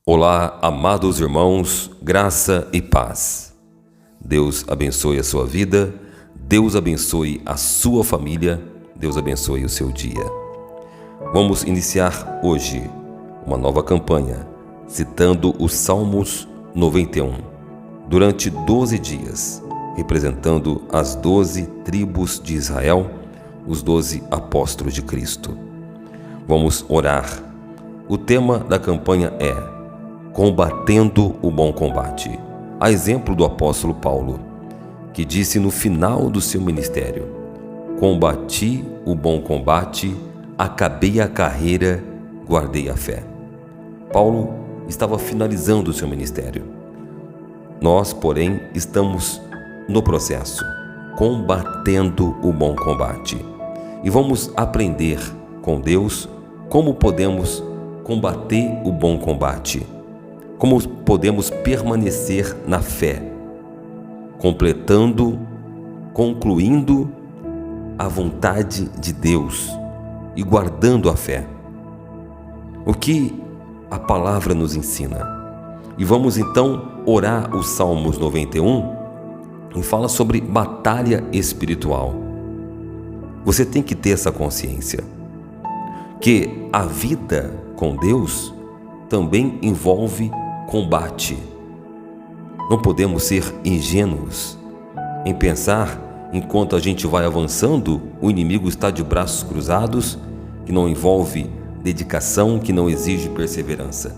Olá, amados irmãos, graça e paz. Deus abençoe a sua vida, Deus abençoe a sua família, Deus abençoe o seu dia. Vamos iniciar hoje uma nova campanha, citando os Salmos 91, durante 12 dias, representando as 12 tribos de Israel, os 12 apóstolos de Cristo. Vamos orar. O tema da campanha é Combatendo o Bom Combate, a exemplo do apóstolo Paulo, que disse no final do seu ministério: combati o bom combate, acabei a carreira, guardei a fé. Paulo estava finalizando o seu ministério. Nós, porém, estamos no processo, combatendo o bom combate. E vamos aprender com Deus como podemos combater o bom combate. Como podemos permanecer na fé, concluindo a vontade de Deus e guardando a fé. O que a palavra nos ensina? E vamos então orar os Salmos 91 e fala sobre batalha espiritual. Você tem que ter essa consciência que a vida com Deus também envolve combate. Não podemos ser ingênuos em pensar, enquanto a gente vai avançando, o inimigo está de braços cruzados, que não envolve dedicação, que não exige perseverança.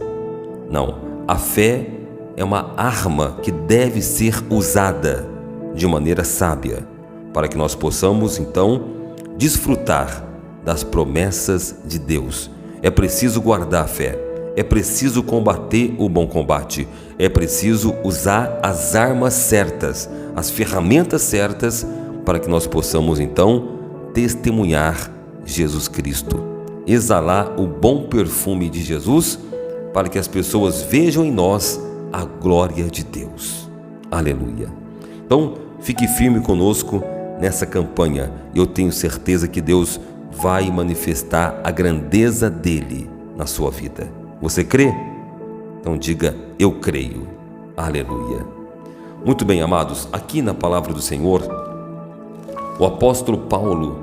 Não, a fé é uma arma que deve ser usada de maneira sábia, para que nós possamos, então, desfrutar das promessas de Deus. É preciso guardar a fé. É preciso combater o bom combate, é preciso usar as armas certas, as ferramentas certas, para que nós possamos então testemunhar Jesus Cristo, exalar o bom perfume de Jesus, para que as pessoas vejam em nós a glória de Deus. Aleluia! Então, fique firme conosco nessa campanha. Eu tenho certeza que Deus vai manifestar a grandeza dele na sua vida. Você crê? Então diga, eu creio. Aleluia. Muito bem, amados, aqui na palavra do Senhor, o apóstolo Paulo,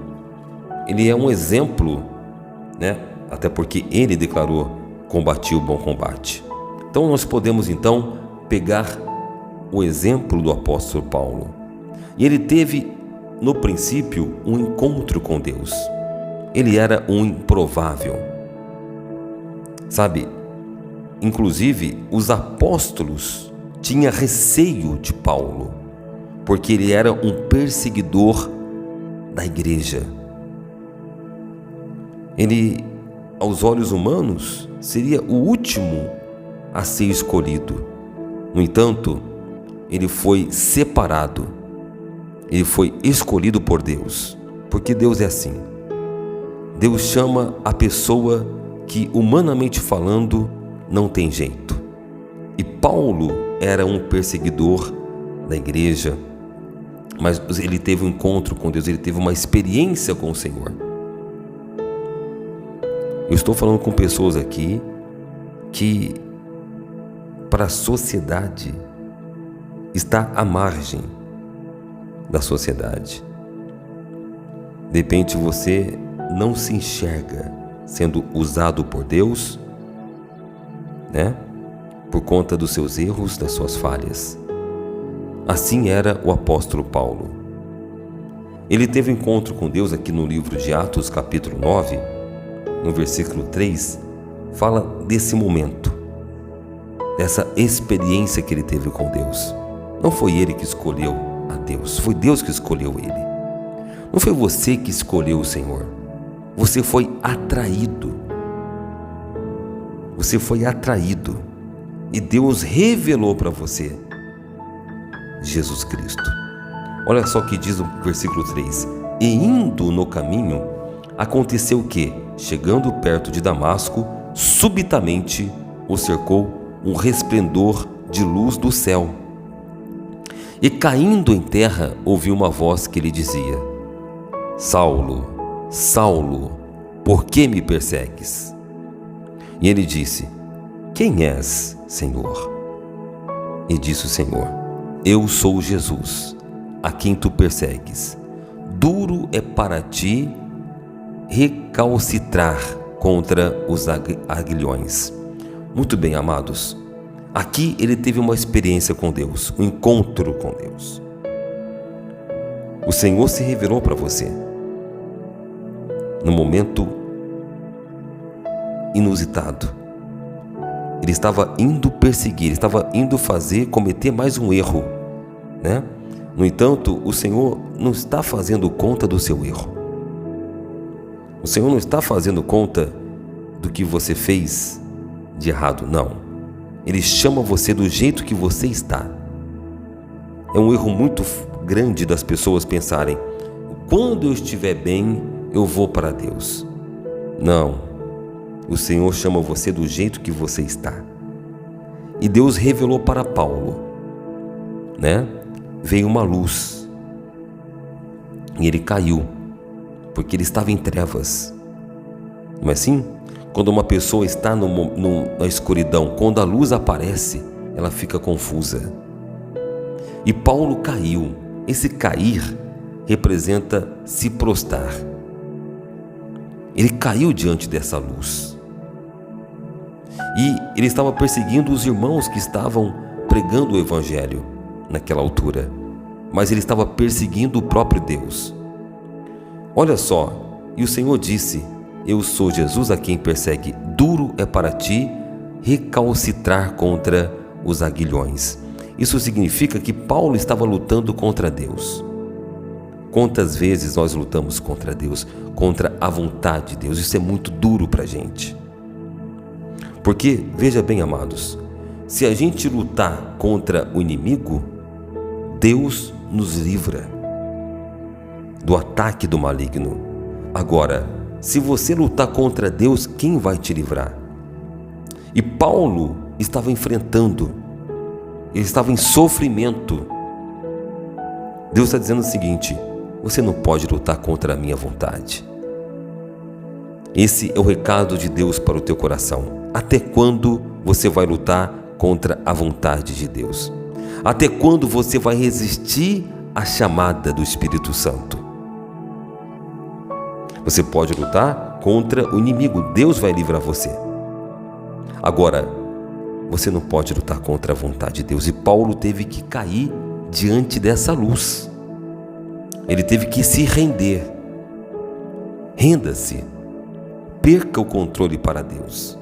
ele é um exemplo, né? Até porque ele declarou, combati o bom combate. Então nós podemos então pegar o exemplo do apóstolo Paulo. E ele teve, no princípio, um encontro com Deus. Ele era um improvável. Sabe, inclusive os apóstolos tinham receio de Paulo, porque ele era um perseguidor da igreja. Ele, aos olhos humanos, seria o último a ser escolhido. No entanto, ele foi separado, ele foi escolhido por Deus, porque Deus é assim. Deus chama a pessoa que, humanamente falando, não tem jeito. E Paulo era um perseguidor da igreja, mas ele teve um encontro com Deus, ele teve uma experiência com o Senhor. Eu estou falando com pessoas aqui que, para a sociedade, está à margem da sociedade. De repente você não se enxerga sendo usado por Deus, né? Por conta dos seus erros, das suas falhas. Assim era o apóstolo Paulo. Ele teve um encontro com Deus aqui no livro de Atos, capítulo 9, no versículo 3, fala desse momento, dessa experiência que ele teve com Deus. Não foi ele que escolheu a Deus, foi Deus que escolheu ele. Não foi você que escolheu o Senhor. Você foi atraído. Você foi atraído. E Deus revelou para você Jesus Cristo. Olha só o que diz o versículo 3. E indo no caminho, aconteceu o quê? Chegando perto de Damasco, subitamente o cercou um resplendor de luz do céu. E caindo em terra, ouviu uma voz que lhe dizia: Saulo, Saulo, por que me persegues? E ele disse: quem és, Senhor? E disse o Senhor: eu sou Jesus, a quem tu persegues. Duro é para ti recalcitrar contra os aguilhões. Muito bem, amados. Aqui ele teve uma experiência com Deus, um encontro com Deus. O Senhor se revelou para você no momento inusitado. Ele estava indo perseguir, ele estava indo cometer mais um erro, né? No entanto, o Senhor não está fazendo conta do seu erro. O Senhor não está fazendo conta do que você fez de errado, não. Ele chama você do jeito que você está. É um erro muito grande das pessoas pensarem: quando eu estiver bem, eu vou para Deus. Não. O Senhor chama você do jeito que você está. E Deus revelou para Paulo, né? Veio uma luz. E ele caiu, porque ele estava em trevas. Não é assim? Quando uma pessoa está na escuridão, quando a luz aparece, ela fica confusa. E Paulo caiu. Esse cair representa se prostrar. Ele caiu diante dessa luz. E ele estava perseguindo os irmãos que estavam pregando o Evangelho naquela altura. Mas ele estava perseguindo o próprio Deus. Olha só, e o Senhor disse: eu sou Jesus a quem persegue. Duro é para ti recalcitrar contra os aguilhões. Isso significa que Paulo estava lutando contra Deus. Quantas vezes nós lutamos contra Deus, contra a vontade de Deus? Isso é muito duro para a gente. Porque, veja bem, amados, se a gente lutar contra o inimigo, Deus nos livra do ataque do maligno. Agora, se você lutar contra Deus, quem vai te livrar? E Paulo estava enfrentando, ele estava em sofrimento. Deus está dizendo o seguinte: você não pode lutar contra a minha vontade. Esse é o recado de Deus para o teu coração. Até quando você vai lutar contra a vontade de Deus? Até quando você vai resistir à chamada do Espírito Santo? Você pode lutar contra o inimigo, Deus vai livrar você. Agora, você não pode lutar contra a vontade de Deus. E Paulo teve que cair diante dessa luz. Ele teve que se render. Renda-se. Perca o controle para Deus.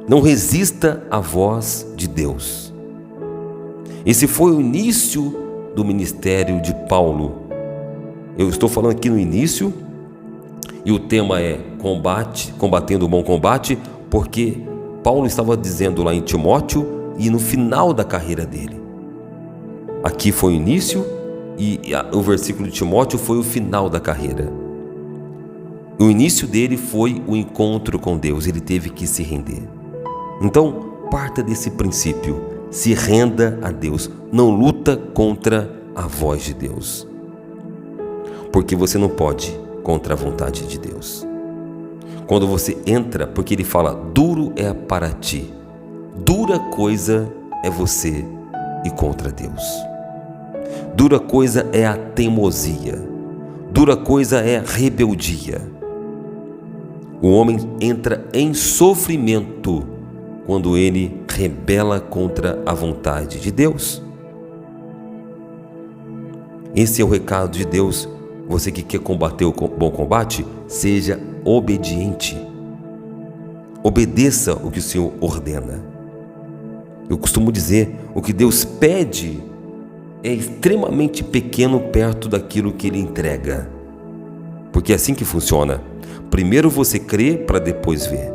Não resista à voz de Deus. Esse foi o início do ministério de Paulo. Eu estou falando aqui no início, e o tema é combatendo o bom combate, porque Paulo estava dizendo lá em Timóteo e no final da carreira dele. Aqui foi o início e o versículo de Timóteo foi o final da carreira. O início dele foi o encontro com Deus, ele teve que se render. Então, parta desse princípio, se renda a Deus, não luta contra a voz de Deus, porque você não pode contra a vontade de Deus. Quando você entra, porque ele fala: duro é para ti, dura coisa é você e contra Deus. Dura coisa é a teimosia, dura coisa é a rebeldia. O homem entra em sofrimento quando ele rebela contra a vontade de Deus. Esse é o recado de Deus. Você que quer combater o bom combate, seja obediente. Obedeça o que o Senhor ordena. Eu costumo dizer, o que Deus pede é extremamente pequeno perto daquilo que Ele entrega. Porque é assim que funciona. Primeiro você crê para depois ver.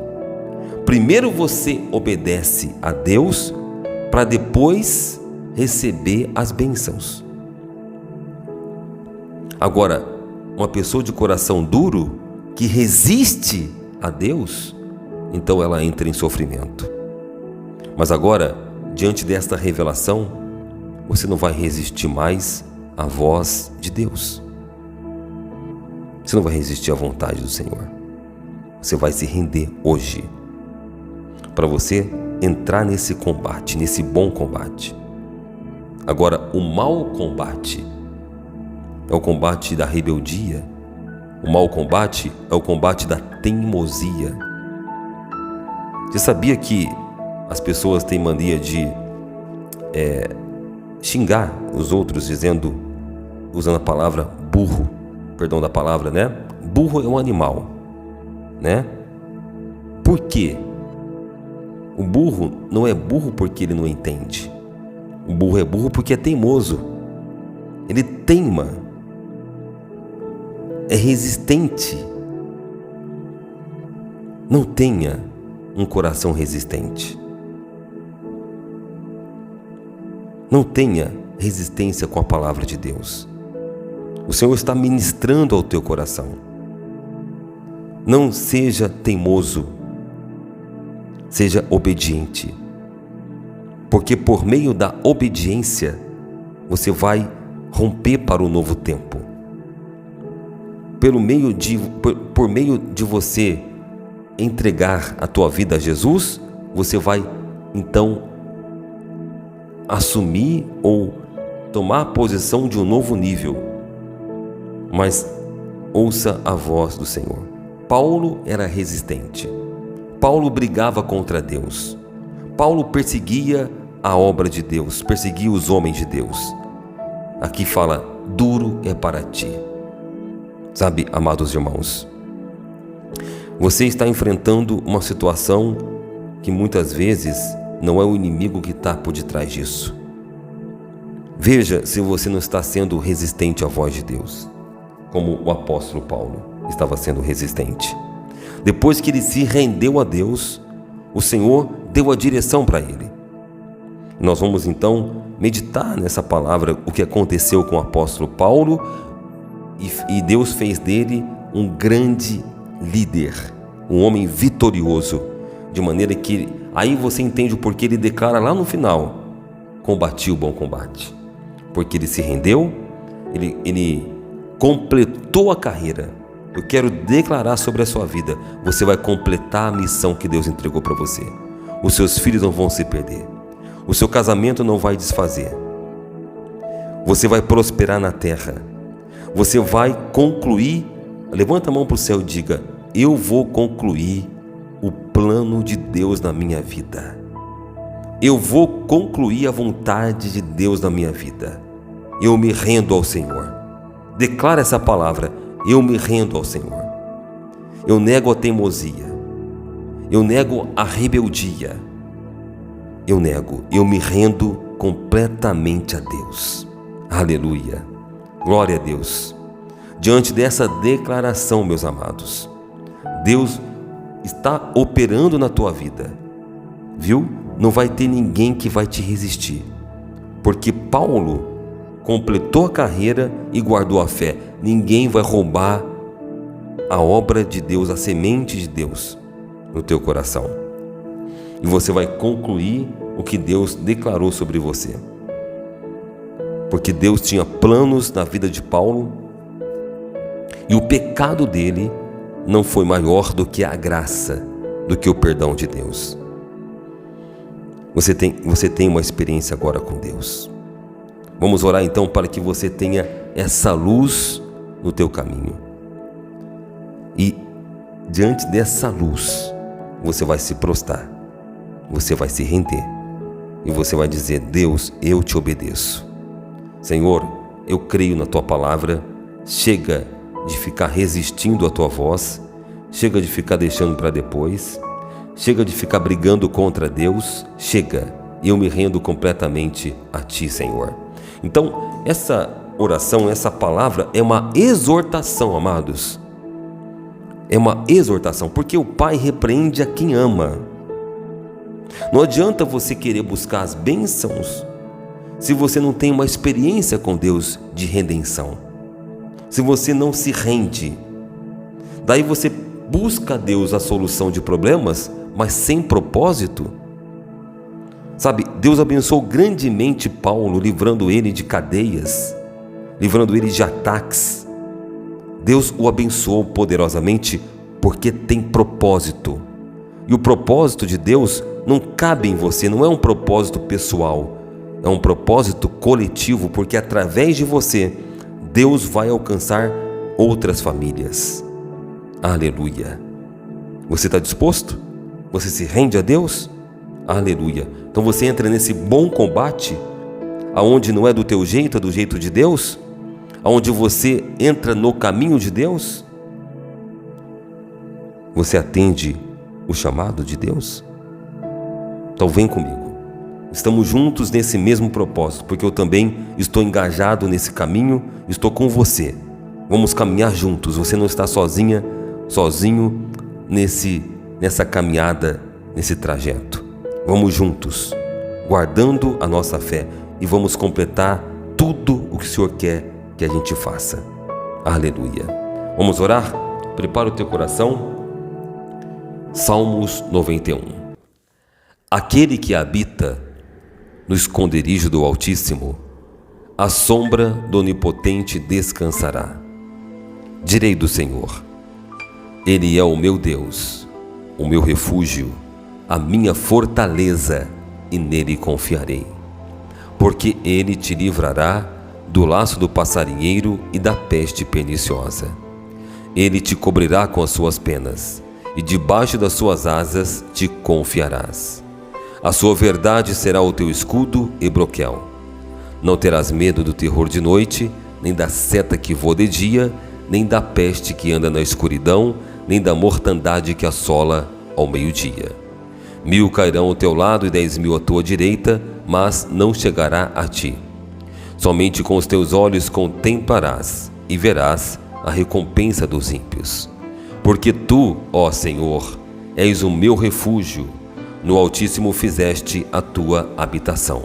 Primeiro você obedece a Deus para depois receber as bênçãos. Agora, uma pessoa de coração duro que resiste a Deus, então ela entra em sofrimento. Mas agora, diante desta revelação, você não vai resistir mais à voz de Deus. Você não vai resistir à vontade do Senhor. Você vai se render hoje. para você entrar nesse combate, nesse bom combate. Agora, o mau combate é o combate da rebeldia. O mau combate é o combate da teimosia. Você sabia que as pessoas têm mania de xingar os outros usando a palavra burro, perdão da palavra, né? Burro é um animal, né? Por quê? O burro não é burro porque ele não entende. O burro é burro porque é teimoso. Ele teima. É resistente. Não tenha um coração resistente. Não tenha resistência com a palavra de Deus. O Senhor está ministrando ao teu coração. Não seja teimoso. Seja obediente. Porque por meio da obediência, você vai romper para o novo tempo. Por meio de você entregar a tua vida a Jesus, você vai então assumir ou tomar a posição de um novo nível. Mas ouça a voz do Senhor. Paulo era resistente. Paulo brigava contra Deus. Paulo perseguia a obra de Deus, perseguia os homens de Deus. Aqui fala, duro é para ti. Sabe, amados irmãos, você está enfrentando uma situação que muitas vezes não é o inimigo que está por detrás disso. Veja se você não está sendo resistente à voz de Deus, como o apóstolo Paulo estava sendo resistente. Depois que ele se rendeu a Deus, o Senhor deu a direção para ele. Nós vamos então meditar nessa palavra, o que aconteceu com o apóstolo Paulo, e Deus fez dele um grande líder, um homem vitorioso, de maneira que aí você entende o porquê ele declara lá no final: combati o bom combate, porque ele se rendeu, ele completou a carreira. Eu quero declarar sobre a sua vida: você vai completar a missão que Deus entregou para você. Os seus filhos não vão se perder, o seu casamento não vai desfazer, você vai prosperar na terra, você vai concluir. Levanta a mão para o céu e diga: eu vou concluir o plano de Deus na minha vida. Eu vou concluir a vontade de Deus na minha vida. Eu me rendo ao Senhor. Declara essa palavra: eu me rendo ao Senhor. Eu nego a teimosia. Eu nego a rebeldia. Eu me rendo completamente a Deus. Aleluia. Glória a Deus. Diante dessa declaração, meus amados, Deus está operando na tua vida, viu? Não vai ter ninguém que vai te resistir, porque Paulo completou a carreira e guardou a fé. Ninguém vai roubar a obra de Deus, a semente de Deus no teu coração. E você vai concluir o que Deus declarou sobre você. Porque Deus tinha planos na vida de Paulo, e o pecado dele não foi maior do que a graça, do que o perdão de Deus. Você tem uma experiência agora com Deus. Vamos orar então para que você tenha essa luz no teu caminho. E diante dessa luz, você vai se prostrar, você vai se render e você vai dizer: Deus, eu te obedeço. Senhor, eu creio na tua palavra. Chega de ficar resistindo à tua voz, chega de ficar deixando para depois, chega de ficar brigando contra Deus. Chega, eu me rendo completamente a ti, Senhor. Então, essa oração, essa palavra é uma exortação, amados. É uma exortação, porque o Pai repreende a quem ama. Não adianta você querer buscar as bênçãos se você não tem uma experiência com Deus de redenção, se você não se rende. Daí você busca a Deus a solução de problemas, mas sem propósito. Sabe, Deus abençoou grandemente Paulo, livrando ele de cadeias, livrando ele de ataques. Deus o abençoou poderosamente porque tem propósito. E o propósito de Deus não cabe em você, não é um propósito pessoal, é um propósito coletivo, porque através de você, Deus vai alcançar outras famílias. Aleluia! Você está disposto? Você se rende a Deus? Aleluia! Então você entra nesse bom combate, aonde não é do teu jeito, é do jeito de Deus, aonde você entra no caminho de Deus. Você atende o chamado de Deus? Então vem comigo. Estamos juntos nesse mesmo propósito, porque eu também estou engajado nesse caminho, estou com você. Vamos caminhar juntos. Você não está sozinha, sozinho nessa caminhada, nesse trajeto. Vamos juntos, guardando a nossa fé, e vamos completar tudo o que o Senhor quer que a gente faça. Aleluia. Vamos orar? Prepara o teu coração. Salmos 91. Aquele que habita no esconderijo do Altíssimo, à sombra do Onipotente descansará. Direi do Senhor: Ele é o meu Deus, o meu refúgio, a minha fortaleza, e nele confiarei. Porque Ele te livrará do laço do passarinheiro e da peste perniciosa. Ele te cobrirá com as suas penas, e debaixo das suas asas te confiarás. A sua verdade será o teu escudo e broquel. Não terás medo do terror de noite, nem da seta que voa de dia, nem da peste que anda na escuridão, nem da mortandade que assola ao meio-dia. 1000 cairão ao teu lado e 10.000 à tua direita, mas não chegará a ti. Somente com os teus olhos contemplarás e verás a recompensa dos ímpios. Porque tu, ó Senhor, és o meu refúgio, no Altíssimo fizeste a tua habitação.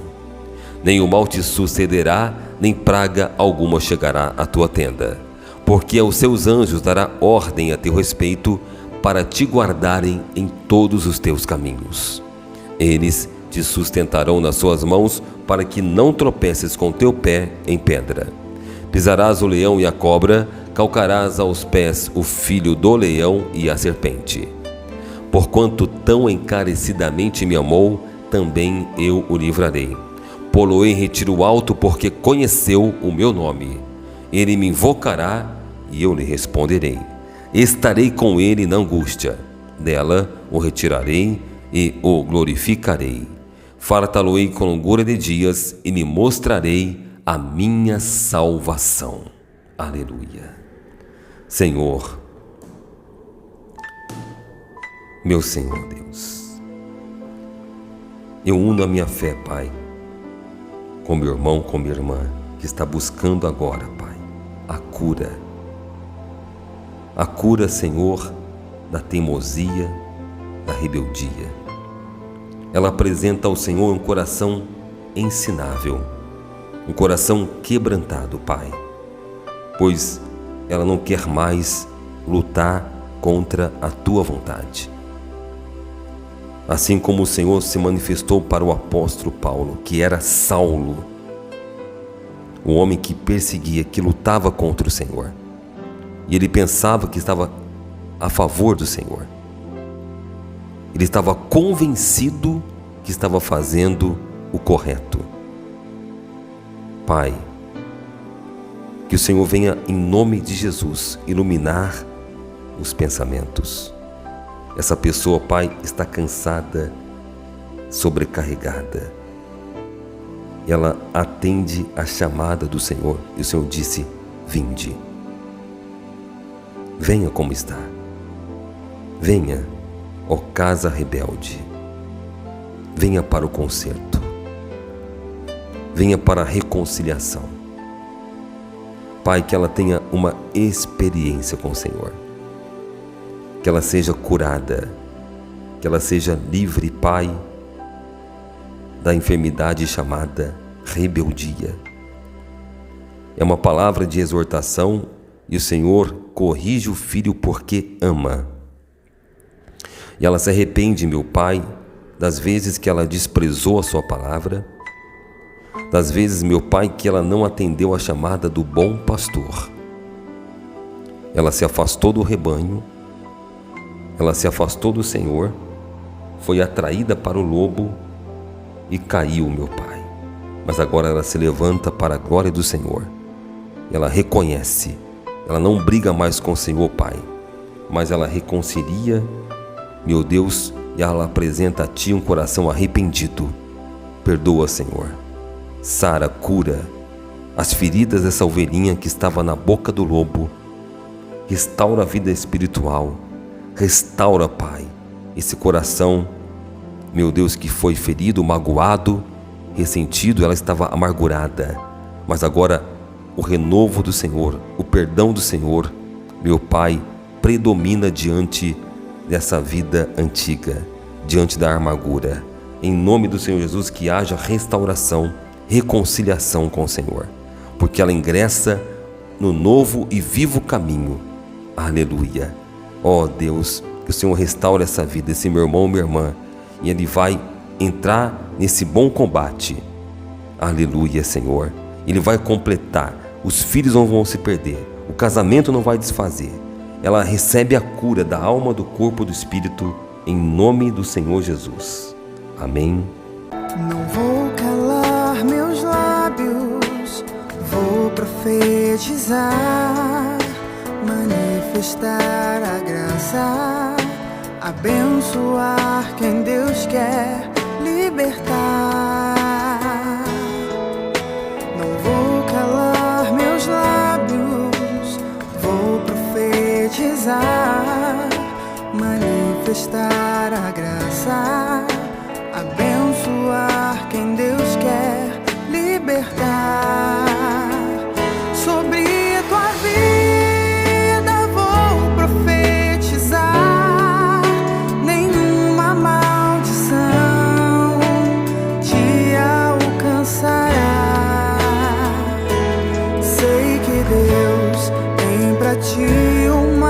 Nem o mal te sucederá, nem praga alguma chegará à tua tenda. Porque aos seus anjos dará ordem a teu respeito, para te guardarem em todos os teus caminhos. Eles te sustentarão nas suas mãos, para que não tropeces com teu pé em pedra. Pisarás o leão e a cobra, calcarás aos pés o filho do leão e a serpente. Porquanto tão encarecidamente me amou, também eu o livrarei. Pô-lo em retiro alto, porque conheceu o meu nome. Ele me invocará e eu lhe responderei. Estarei com ele na angústia. Dela o retirarei e o glorificarei. Fartá-lo-ei com longura de dias e lhe mostrarei a minha salvação. Aleluia. Senhor, meu Senhor Deus, eu uno a minha fé, Pai, com meu irmão, com minha irmã, que está buscando agora, Pai, a cura. A cura, Senhor, da teimosia, da rebeldia. Ela apresenta ao Senhor um coração ensinável, um coração quebrantado, Pai, pois ela não quer mais lutar contra a Tua vontade. Assim como o Senhor se manifestou para o apóstolo Paulo, que era Saulo, o homem que perseguia, que lutava contra o Senhor. E ele pensava que estava a favor do Senhor. Ele estava convencido que estava fazendo o correto. Pai, que o Senhor venha em nome de Jesus iluminar os pensamentos. Essa pessoa, Pai, está cansada, sobrecarregada. Ela atende a chamada do Senhor e o Senhor disse: vinde. Venha como está. Venha, ó casa rebelde. Venha para o conserto. Venha para a reconciliação. Pai, que ela tenha uma experiência com o Senhor. Que ela seja curada. Que ela seja livre, Pai, da enfermidade chamada rebeldia. É uma palavra de exortação e o Senhor corrige o filho porque ama. E ela se arrepende, meu Pai, das vezes que ela desprezou a sua palavra, das vezes, meu Pai, que ela não atendeu a chamada do bom pastor. Ela se afastou do rebanho, ela se afastou do Senhor foi atraída para o lobo e caiu, meu Pai. Mas agora ela se levanta para a glória do Senhor. Ela reconhece, ela não briga mais com o Senhor, Pai, mas ela reconcilia, meu Deus, e ela apresenta a Ti um coração arrependido. Perdoa, Senhor. Sara, cura as feridas dessa ovelhinha que estava na boca do lobo. Restaura a vida espiritual. Restaura, Pai, esse coração, meu Deus, que foi ferido, magoado, ressentido. Ela estava amargurada, mas agora o renovo do Senhor, o perdão do Senhor, meu Pai, predomina diante dessa vida antiga, diante da amargura. Em nome do Senhor Jesus, que haja restauração, reconciliação com o Senhor, porque ela ingressa no novo e vivo caminho. Aleluia. Ó Deus, que o Senhor restaure essa vida, esse meu irmão, minha irmã, e ele vai entrar nesse bom combate. Aleluia, Senhor. Ele vai completar, os filhos não vão se perder, o casamento não vai desfazer. Ela recebe a cura da alma, do corpo, do espírito, em nome do Senhor Jesus. Amém. Não vou calar meus lábios, vou profetizar, manifestar a graça, abençoar quem Deus quer libertar. Não vou calar meus lábios, vou profetizar, manifestar a graça, abençoar quem Deus quer libertar. Sobre tua vida vou profetizar, nenhuma maldição te alcançará. Sei que Deus tem pra ti uma